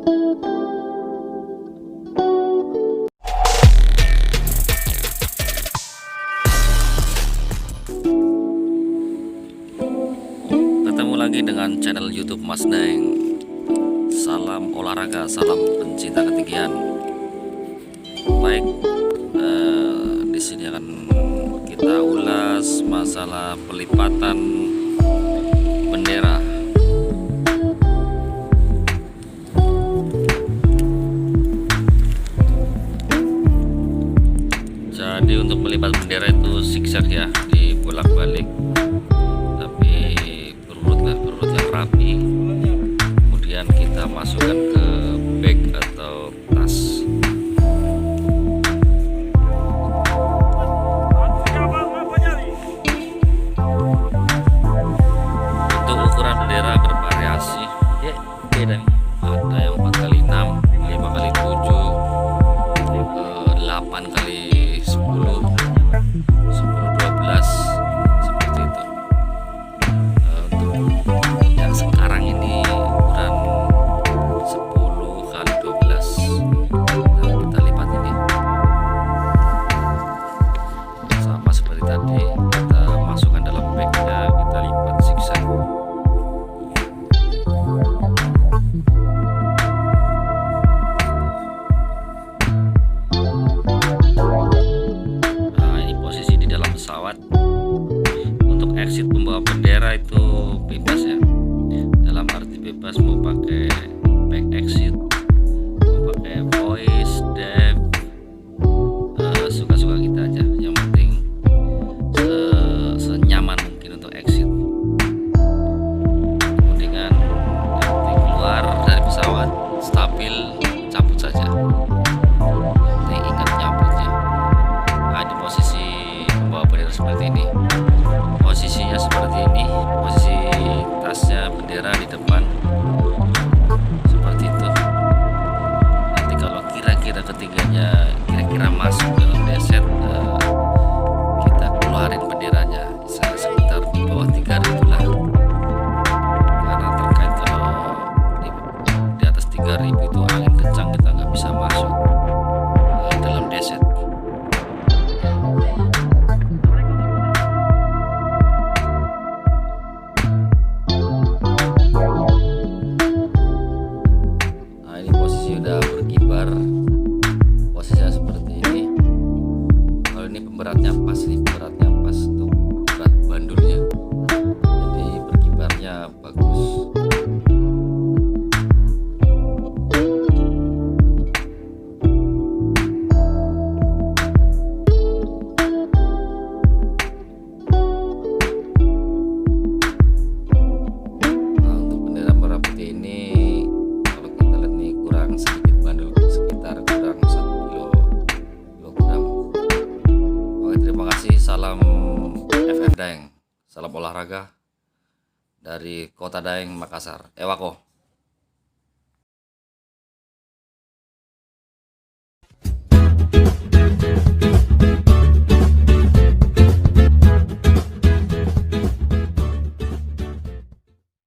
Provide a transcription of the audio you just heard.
Ketemu lagi dengan channel YouTube Mas Daeng. Salam olahraga, salam pencinta ketinggian. Baik, di sini akan kita ulas masalah pelipatan bendera. Jadi untuk melipat bendera itu zigzag ya, dibolak-balik, tapi berurut yang rapi. Kemudian kita masukkan ke bag atau tas. Untuk ukuran bendera bervariasi, ya beda nih. Ada yang 4x6, 5x7, 8x10, 10-12, seperti itu. Untuk yang sekarang ini ukuran 10x12. Nah, kita lipat ini sama seperti tadi, kita masukkan dalam bagnya, kita lipat zigzag. Nah, ini posisi di dalam pesawat. Untuk exit pembawa bendera itu bebas ya, dalam arti bebas, mau pakai back exit, mau pakai voice, dev, suka-suka kita aja. Yang penting senyaman mungkin untuk exit. Kemudian yang penting keluar dari pesawat stabil, cabut saja. Yang penting ingat nyabutnya. Nah, di posisi pembawa bendera seperti ini. Posisinya seperti ini, posisi tasnya bendera di depan, seperti itu. Nanti kalau kira-kira ketiganya kira-kira masuk dalam deset, kita keluarin benderanya sekitar di bawah 3.000 lah, karena terkait kalau di atas 3.000 itu angin kencang, kita nggak bisa masuk dalam deset. Sudah berkibar, posisinya seperti ini. Kalau ini pemberatnya pas, nih beratnya pas untuk berat bandulnya, jadi berkibarnya bagus. Nah, untuk bendera merah putih ini sedikit bandul, sekitar kurang 1 kilogram. Oke, terima kasih. Salam FF Daeng, salam olahraga dari Kota Daeng, Makassar. Ewako.